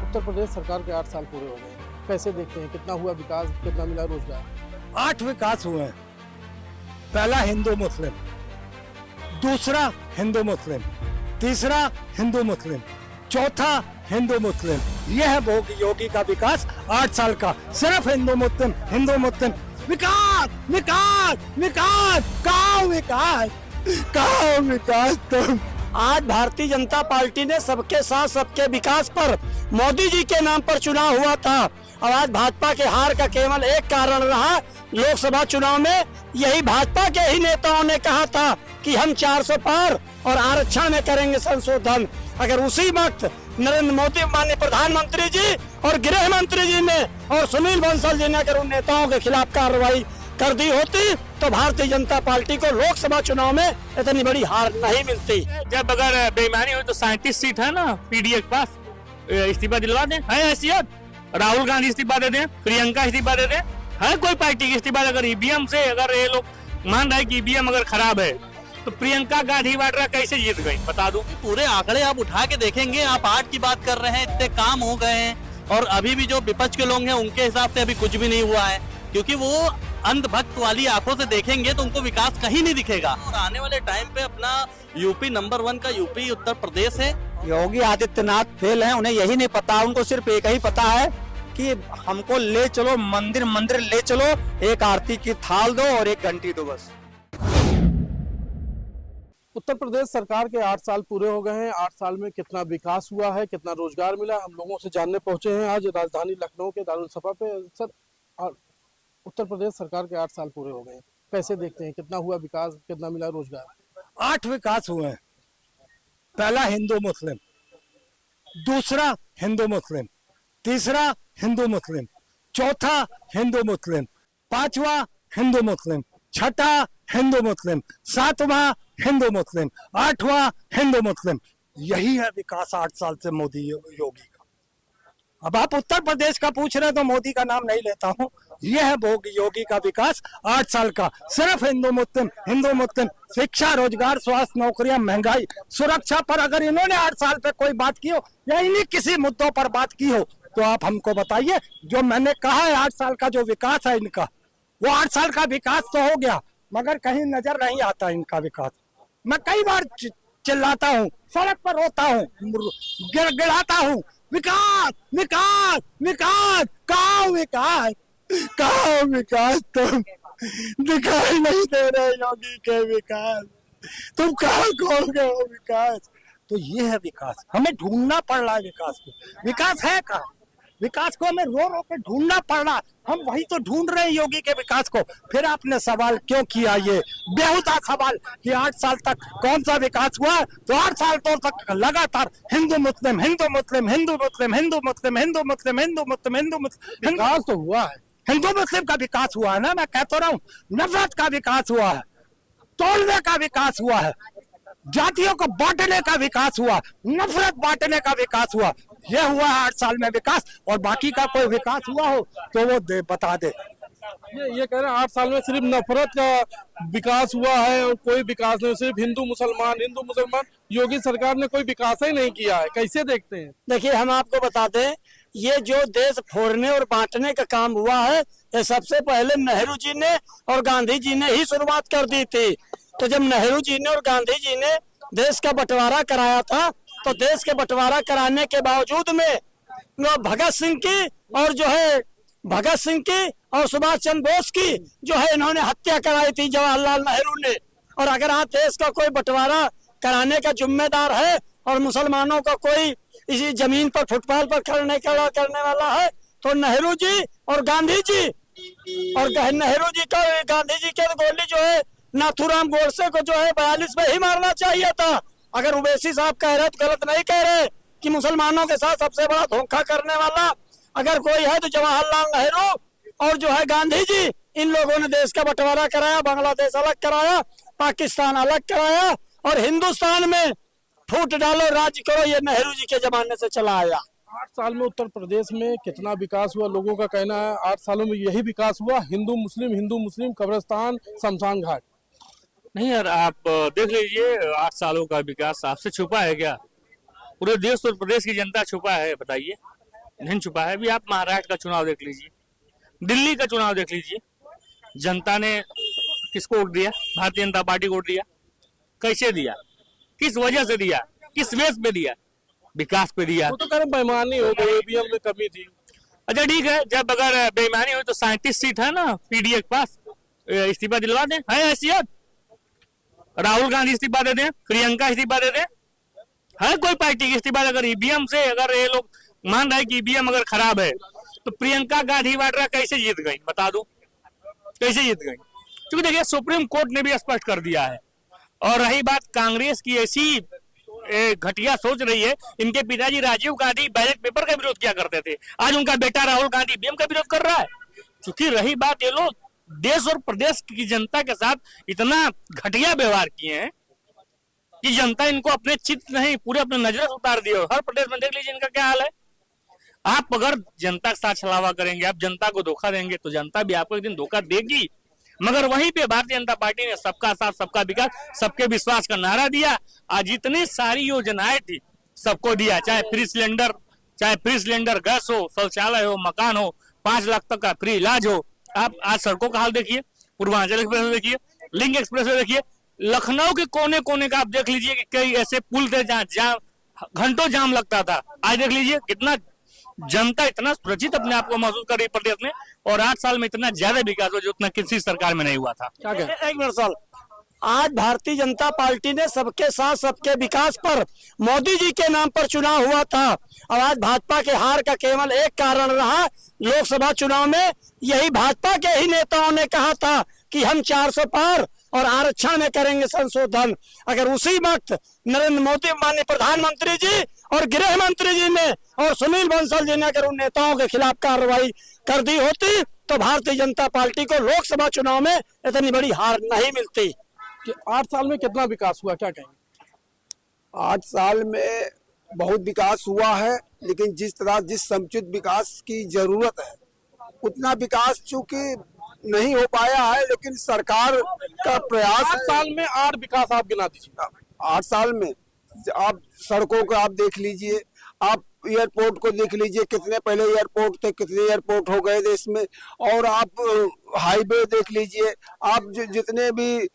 उत्तर प्रदेश सरकार के 8 साल पूरे हो गए। कैसे देखते हैं, कितना हुआ विकास, कितना मिला रोजगार? 8 विकास हुए हैं। पहला हिंदू मुस्लिम, दूसरा हिंदू मुस्लिम, तीसरा हिंदू मुस्लिम, चौथा हिंदू मुस्लिम। यह है योगी का विकास 8 साल का। सिर्फ हिंदू मुस्लिम, हिंदू मुस्लिम। विकास विकास विकास, कहाँ विकास, कहाँ विकास तुम? आज भारतीय जनता पार्टी ने सबके साथ सबके विकास पर मोदी जी के नाम पर चुनाव हुआ था और आज भाजपा के हार का केवल एक कारण रहा। लोकसभा चुनाव में यही भाजपा के ही नेताओं ने कहा था कि हम 400 पार और आरक्षण में करेंगे संशोधन। अगर उसी वक्त नरेंद्र मोदी माननीय प्रधानमंत्री जी और गृह मंत्री जी ने और सुनील बंसल जी ने अगर उन नेताओं के खिलाफ कार्रवाई कर दी होती तो भारतीय जनता पार्टी को लोकसभा चुनाव में इतनी बड़ी हार नहीं मिलती। जब अगर बेईमानी हुई तो 37 सीट है ना पीडीए के पास, इस्तीफा दिलवा दें। है हैसियत, राहुल गांधी इस्तीफा दे दें, प्रियंका इस्तीफा दे दें। है कोई पार्टी की इस्तीफा? अगर ईवीएम से अगर ये लोग मान रहे कि ईवीएम अगर खराब है तो प्रियंका गांधी वाड्रा कैसे जीत गई, बता दो। पूरे आंकड़े आप उठा के देखेंगे, आप 8 की बात कर रहे हैं, इतने काम हो गए हैं और अभी भी जो विपक्ष के लोग हैं उनके हिसाब से अभी कुछ भी नहीं हुआ है, क्योंकि वो अंधभक्त वाली आंखों से देखेंगे तो उनको विकास कहीं नहीं दिखेगा। और आने वाले टाइम पे अपना यूपी नंबर 1 का यूपी उत्तर प्रदेश है। योगी आदित्यनाथ फेल हैं, उन्हें यही नहीं पता, उनको सिर्फ एक ही पता है कि हमको ले चलो मंदिर मंदिर ले चलो, एक आरती की थाल दो और एक घंटी दो बस। उत्तर प्रदेश सरकार के 8 साल पूरे हो गए हैं। 8 साल में कितना विकास हुआ है, कितना रोजगार मिला, हम लोगों से जानने पहुंचे हैं आज राजधानी लखनऊ के दारुल सफा पे। सर, उत्तर प्रदेश सरकार के 8 साल पूरे हो गए हैं, कैसे देखते हैं, कितना हुआ विकास, कितना मिला रोजगार? 8 विकास हुए हैं। पहला हिंदू मुस्लिम, दूसरा हिंदू मुस्लिम, तीसरा हिंदू मुस्लिम, चौथा हिंदू मुस्लिम, पांचवा हिंदू मुस्लिम, छठा हिंदू मुस्लिम, सातवां हिंदू मुस्लिम, आठवां हिंदू मुस्लिम। यही है विकास 8 साल से मोदी योगी का। अब आप उत्तर प्रदेश का पूछ रहे हैं तो मोदी का नाम नहीं लेता हूं। यह है योगी का विकास 8 साल का। सिर्फ हिंदू मुस्लिम, हिंदू मुस्लिम। शिक्षा, रोजगार, स्वास्थ्य, नौकरियां, महंगाई, सुरक्षा पर अगर इन्होंने 8 साल पे कोई बात की हो या इन्हीं किसी मुद्दों पर बात की हो तो आप हमको बताइए। जो मैंने कहा है 8 साल का जो विकास है इनका, वो 8 साल का विकास तो हो गया मगर कहीं नजर नहीं आता इनका विकास। मैं कई बार चिल्लाता हूँ, सड़क पर रोता हूँ, गिड़गिड़ाता हूँ, विकास विकास विकास, कहाँ विकास, कहाँ विकास? तुम दिखाई नहीं दे रहे योगी के विकास, तुम कहाँ खो गए हो विकास? तो ये है विकास, हमें ढूंढना पड़ रहा है विकास को। विकास है कहाँ? विकास को हमें रो रो के ढूंढना पड़ रहा, हम वही तो ढूंढ रहे हैं योगी के विकास को। फिर आपने सवाल क्यों किया, ये बेहुदा सवाल कि 8 साल तक कौन सा विकास हुआ? तो 8 साल तो तक लगातार हिंदू मुस्लिम, हिंदू मुस्लिम, हिंदू मुस्लिम, हिंदू मुस्लिम, हिंदू मुस्लिम, हिंदू मुस्लिम, हिंदू मुस्लिम। विकास तो हुआ है, हिंदू मुस्लिम का विकास हुआ है ना, मैं कह तो रहा हूँ। नफरत का विकास हुआ है, तोड़ने का विकास हुआ है, जातियों को बांटने का विकास हुआ, नफरत बांटने का विकास हुआ। यह हुआ है 8 साल में विकास। और बाकी का कोई विकास हुआ हो तो वो बता दे। ये कह रहे हैं 8 साल में सिर्फ नफरत का विकास हुआ है और कोई विकास नहीं, सिर्फ हिंदू मुसलमान। योगी सरकार ने कोई विकास ही नहीं किया है, कैसे देखते हैं? देखिए, हम आपको बताते हैं, ये जो देश फोड़ने और बांटने का काम हुआ है ये सबसे पहले नेहरू जी ने और गांधी जी ने ही शुरुआत कर दी थी। तो जब नेहरू जी ने और गांधी जी ने देश का बंटवारा कराया था तो देश के बंटवारा कराने के बावजूद में भगत सिंह की और सुभाष चंद्र बोस की जो है इन्होंने हत्या कराई थी जवाहरलाल नेहरू ने। और अगर आज देश का कोई बंटवारा कराने का जिम्मेदार है और मुसलमानों का कोई इसी जमीन पर फुटपाथ पर करने वाला है तो नेहरू जी और गांधी जी। और नेहरू जी का गांधी जी के गोली जो है नाथूराम गोडसे को जो है 42 में ही मारना चाहिए था। अगर उवैसी साहब कह रहे तो गलत नहीं कह रहे कि मुसलमानों के साथ सबसे बड़ा धोखा करने वाला अगर कोई है तो जवाहरलाल नेहरू और जो है गांधी जी। इन लोगों ने देश का बंटवारा कराया, बांग्लादेश अलग कराया, पाकिस्तान अलग कराया और हिंदुस्तान में फूट डालो राज्य करो, ये नेहरू जी के जमाने से चला आया। 8 साल में उत्तर प्रदेश में कितना विकास हुआ? लोगों का कहना है 8 सालों में यही विकास हुआ, हिंदू मुस्लिम, कब्रिस्तान, शमशान घाट। नहीं यार, आप देख लीजिए 8 सालों का विकास आपसे छुपा है क्या? पूरे देश और प्रदेश की जनता छुपा है, बताइए। नहीं छुपा है। अभी आप महाराष्ट्र का चुनाव देख लीजिए, दिल्ली का चुनाव देख लीजिए, जनता ने किसको वोट दिया? भारतीय जनता पार्टी को वोट दिया। कैसे दिया? किस वजह से दिया? किस बेस पे दिया? विकास पे दिया। वो तो कह रहे बेईमानी हो गई, ईवीएम में कमी थी। अच्छा ठीक है, जब अगर बेईमानी हुई तो 37 सीट है ना पीडीए के पास, इस्तीफा दिलवा दें। है हैसियत? राहुल गांधी इस्तीफा दे दें, प्रियंका इस्तीफा दे दें। है कोई पार्टी की इस्तीफा? अगर ईवीएम से, अगर ये लोग मान रहे कि ईवीएम अगर खराब है तो प्रियंका गांधी वाड्रा कैसे जीत गई? बता दो कैसे जीत गई? क्योंकि देखिए सुप्रीम कोर्ट ने भी स्पष्ट कर दिया है। और रही बात कांग्रेस की, ऐसी घटिया सोच रही है। इनके पिताजी राजीव गांधी बैलेट पेपर का विरोध किया करते थे, आज उनका बेटा राहुल गांधी ईवीएम का विरोध कर रहा है। क्योंकि रही बात, ये लोग देश और प्रदेश की जनता के साथ इतना घटिया व्यवहार किए हैं कि जनता इनको अपने चित्त नहीं, पूरे अपने नजर से उतार दिए। हर प्रदेश में देख लीजिए इनका क्या हाल है। आप अगर जनता के साथ छलावा करेंगे, आप जनता को धोखा देंगे तो जनता भी आपको एक दिन धोखा देगी। मगर वहीं पे भारतीय जनता पार्टी ने सबका साथ सबका विकास सबके विश्वास का नारा दिया। आज जितनी सारी योजनाएं थी सबको दिया, चाहे फ्री सिलेंडर गैस हो, शौचालय हो, मकान हो, 5 लाख तक का फ्री इलाज हो। आप आज सड़कों का हाल देखिए, पूर्वांचल एक्सप्रेस देखिए, लिंक एक्सप्रेस देखिए, लखनऊ के कोने कोने का आप देख लीजिए कि कई ऐसे पुल थे जहाँ घंटों जाम लगता था। आज देख लीजिए कितना जनता इतना सुरक्षित अपने आप को महसूस कर रही प्रदेश में। और 8 साल में इतना ज्यादा विकास हुआ जो उतना किसी सरकार में नहीं हुआ था। क्या कहें? एक मिनट साल, आज भारतीय जनता पार्टी ने सबके साथ सबके विकास पर मोदी जी के नाम पर चुनाव हुआ था। और आज भाजपा के हार का केवल एक कारण रहा, लोकसभा चुनाव में यही भाजपा के ही नेताओं ने कहा था कि हम 400 पार और आरक्षण में करेंगे संशोधन। अगर उसी वक्त नरेंद्र मोदी माननीय प्रधानमंत्री जी और गृह मंत्री जी ने और सुनील बंसल जी ने अगर उन नेताओं के खिलाफ कार्रवाई कर दी होती तो भारतीय जनता पार्टी को लोकसभा चुनाव में इतनी बड़ी हार नहीं मिलती। कि 8 साल में कितना विकास हुआ, क्या कहेंगे? 8 साल में बहुत विकास हुआ है, लेकिन जिस समुचित विकास की जरूरत है उतना विकास चूंकि नहीं हो पाया है। लेकिन सरकार का प्रयास 8 साल में 8 विकास आप गिना दीजिए। 8 साल में आप सड़कों को आप देख लीजिए, आप एयरपोर्ट को देख लीजिए, कितने पहले एयरपोर्ट थे, कितने एयरपोर्ट हो गए देश में। और आप हाईवे देख लीजिए, आप जितने भी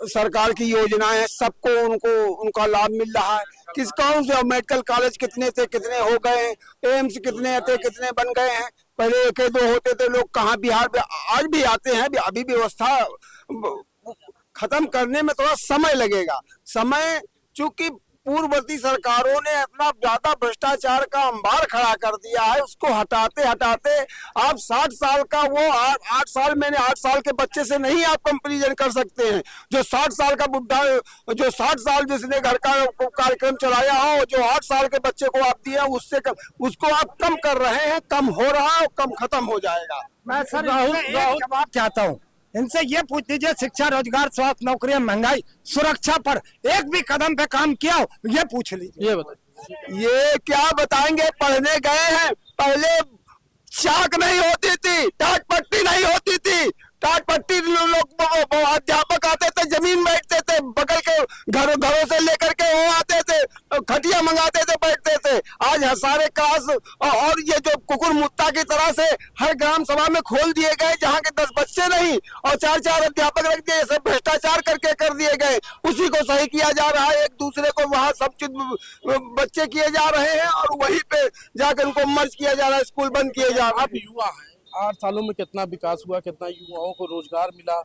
सरकार की योजनाएं हैं सबको उनका लाभ मिल रहा है। कौन से मेडिकल कॉलेज कितने थे, कितने हो गए, एम्स कितने थे, कितने बन गए हैं। पहले 1-2 होते थे, लोग कहाँ बिहार में आज भी आते हैं। अभी व्यवस्था खत्म करने में थोड़ा समय लगेगा। समय चूंकि पूर्ववर्ती सरकारों ने इतना ज्यादा भ्रष्टाचार का अंबार खड़ा कर दिया है, उसको हटाते हटाते आप 60 साल का वो 8 साल मैंने 8 साल के बच्चे से नहीं आप कंपेरिजन कर सकते हैं। जो 60 साल का बुढ़ा, जो 60 साल जिसने घर का कार्यक्रम चलाया हो, जो 8 साल के बच्चे को आप दिए उससे उसको आप कम कर रहे हैं। कम हो रहा है, कम खत्म हो जाएगा। मैं सर राहुल जवाब चाहता हूँ, इनसे ये पूछ लीजिए शिक्षा, रोजगार, स्वास्थ्य, नौकरियां, महंगाई, सुरक्षा पर एक भी कदम पे काम किया हो, ये पूछ लीजिए। ये बताइए। ये क्या बताएंगे, पढ़ने गए हैं। पहले चाक नहीं होती थी, टाट पट्टी नहीं होती थी। टाट पट्टी लोग अध्यापक आते थे, जमीन बैठते थे, बगल के घरों से लेकर के वो आते थे, खटिया मंगाते थे, बैठते थे। आज सारे क्लास और ये जो कुकुर मुत्ता की तरह से हर ग्राम सभा में खोल दिए गए, जहाँ के 10 बच्चे नहीं और 4-4 अध्यापक रख दिए, सब भ्रष्टाचार करके कर दिए गए। उसी को सही किया जा रहा है, एक दूसरे को वहाँ सब चीज बच्चे किए जा रहे हैं और वहीं पे जाकर उनको मर्ज किया जा रहा है, स्कूल बंद किए जा रहे हैं। आप युवा हैं, 8 सालों में कितना विकास हुआ, कितना युवाओं को रोजगार मिला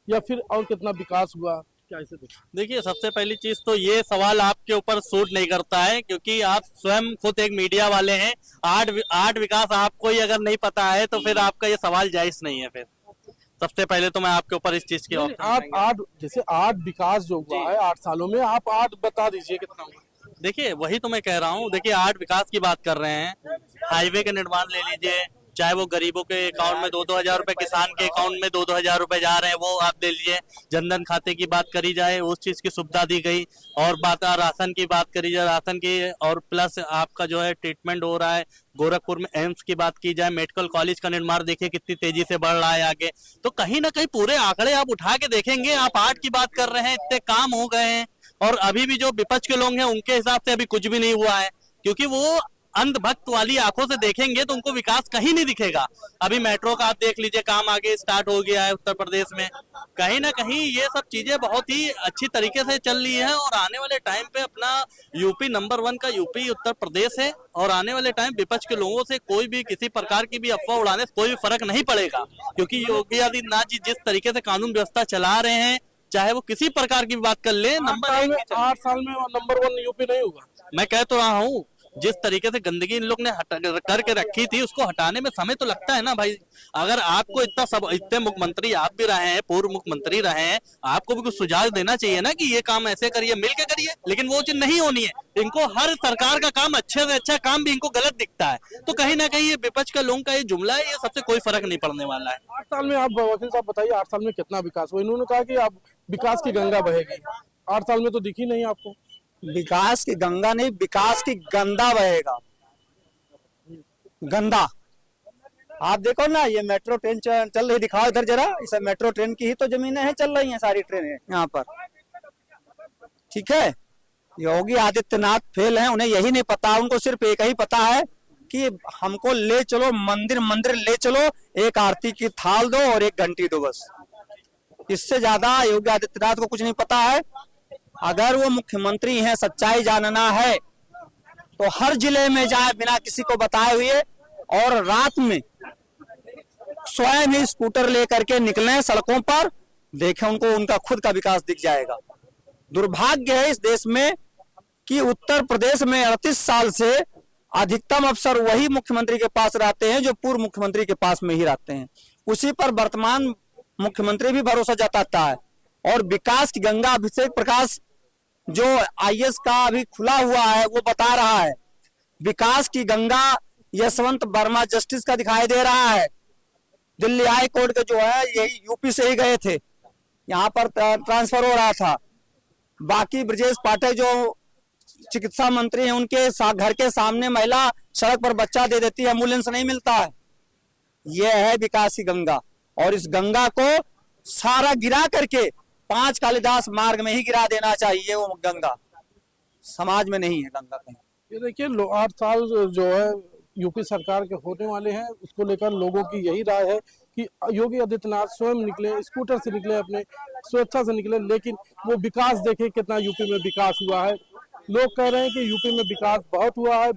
या फिर और कितना विकास हुआ, क्या ऐसे देखिए, सबसे पहली चीज तो ये सवाल आपके ऊपर सूट नहीं करता है, क्योंकि आप स्वयं खुद एक मीडिया वाले हैं। आठ विकास आपको ही अगर नहीं पता है तो फिर आपका ये सवाल जायज नहीं है। फिर सबसे पहले तो मैं आपके ऊपर इस चीज की आप 8 विकास जो हुआ है 8 सालों में, आप 8 बता दीजिए कितना हुआ। देखिए, वही तो मैं कह रहा हूँ। देखिए, 8 विकास की बात कर रहे हैं। हाईवे का निर्माण ले लीजिए, चाहे वो गरीबों के अकाउंट में 2-2 हजार रुपए, किसान के अकाउंट में 2-2 हजार रुपए जा रहे हैं, वो आप ले लीजिए। जनधन खाते की बात करी जाए, उस चीज की सुविधा दी गई। और राशन की बात करी जाए, राशन की, और प्लस आपका जो है ट्रीटमेंट हो रहा है। गोरखपुर में एम्स की बात की जाए, मेडिकल कॉलेज का निर्माण देखिए कितनी तेजी से बढ़ रहा है आगे। तो कहीं ना कहीं पूरे आंकड़े आप उठा के देखेंगे। आप 8 की बात कर रहे हैं, इतने काम हो गए हैं। और अभी भी जो विपक्ष के लोग हैं उनके हिसाब से अभी कुछ भी नहीं हुआ है, क्योंकि वो अंधभक्त वाली आंखों से देखेंगे तो उनको विकास कहीं नहीं दिखेगा। अभी मेट्रो का आप देख लीजिए, काम आगे स्टार्ट हो गया है उत्तर प्रदेश में। कहीं ना कहीं ये सब चीजें बहुत ही अच्छी तरीके से चल रही है और आने वाले टाइम पे अपना यूपी नंबर 1 का यूपी उत्तर प्रदेश है। और आने वाले टाइम विपक्ष के लोगों से कोई भी किसी प्रकार की भी अफवाह उड़ाने से कोई भी फर्क नहीं पड़ेगा, क्योंकि योगी आदित्यनाथ जी जिस तरीके से कानून व्यवस्था चला रहे हैं, चाहे वो किसी प्रकार की बात कर ले, नंबर 8 साल में नंबर 1 यूपी नहीं होगा। मैं कह तो रहा हूँ, जिस तरीके से गंदगी इन लोग ने करके रखी थी उसको हटाने में समय तो लगता है ना भाई। अगर आपको इतने मुख्यमंत्री आप भी रहे हैं, पूर्व मुख्यमंत्री रहे हैं, आपको भी कुछ सुझाव देना चाहिए ना कि ये काम ऐसे करिए, मिल के करिए। लेकिन वो चीज नहीं होनी है। इनको हर सरकार का काम अच्छे से अच्छा काम भी इनको गलत दिखता है। तो कहीं ना कहीं ये विपक्ष का लोगों का ये जुमला है, ये सबसे कोई फर्क नहीं पड़ने वाला है। 8 साल में आप वकील साहब बताइए, 8 साल में कितना विकास हुआ? इन्होंने कहा कि आप विकास की गंगा बहेगी, 8 साल में तो दिखी नहीं आपको। विकास की गंगा नहीं, विकास की गंदा बहेगा, गंदा। आप देखो ना, ये मेट्रो ट्रेन चल रही, दिखाओ इधर जरा। इस मेट्रो ट्रेन की ही तो जमीनें हैं, चल रही हैं सारी ट्रेनें यहाँ पर, ठीक है। योगी आदित्यनाथ फेल हैं, उन्हें यही नहीं पता, उनको सिर्फ एक ही पता है कि हमको ले चलो मंदिर मंदिर ले चलो, एक आरती की थाल दो और एक घंटी दो, बस। इससे ज्यादा योगी आदित्यनाथ को कुछ नहीं पता है। अगर वो मुख्यमंत्री हैं, सच्चाई जानना है तो हर जिले में जाए बिना किसी को बताए हुए, और रात में स्वयं ही स्कूटर लेकर के निकलें सड़कों पर, देखें उनको, उनका खुद का विकास दिख जाएगा। दुर्भाग्य है इस देश में कि उत्तर प्रदेश में 38 साल से अधिकतम अफसर वही मुख्यमंत्री के पास रहते हैं जो पूर्व मुख्यमंत्री के पास में ही रहते हैं। उसी पर वर्तमान मुख्यमंत्री भी भरोसा जताता है। और विकास की गंगा अभिषेक प्रकाश जो आईएएस का अभी खुला हुआ है वो बता रहा है, विकास की गंगा यशवंत वर्मा जस्टिस का दिखाई दे रहा है। दिल्ली हाई कोर्ट के जो है यही यूपी से ही गए थे, यहाँ पर ट्रांसफर हो रहा था। बाकी ब्रजेश पाठक जो चिकित्सा मंत्री हैं, उनके घर के सामने महिला सड़क पर बच्चा दे देती है, एम्बुलेंस नहीं मिलता है। यह है विकास की गंगा। और इस गंगा को सारा गिरा करके 5 कालिदास मार्ग में ही गिरा देना चाहिए। वो गंगा समाज में नहीं है गंगा कहीं। ये देखिए 8 साल जो है यूपी सरकार के होने वाले हैं, उसको लेकर लोगों की यही राय है कि योगी आदित्यनाथ स्वयं निकले, स्कूटर से निकले, अपने स्वेच्छा से निकले, लेकिन वो विकास देखे कितना यूपी में विकास हुआ है। लोग कह रहे हैं कि यूपी में विकास बहुत हुआ है,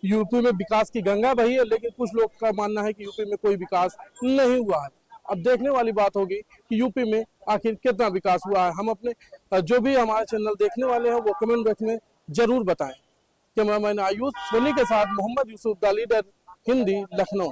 यूपी में विकास की गंगा बही है, लेकिन कुछ लोग का मानना है कि यूपी में कोई विकास नहीं हुआ है। अब देखने वाली बात होगी कि यूपी में आखिर कितना विकास हुआ है। हम अपने जो भी हमारे चैनल देखने वाले हैं वो कमेंट बॉक्स में जरूर बताएं। कैमरामैन आयुष सोनी के साथ मोहम्मद यूसुफ, द लीडर हिंदी, लखनऊ।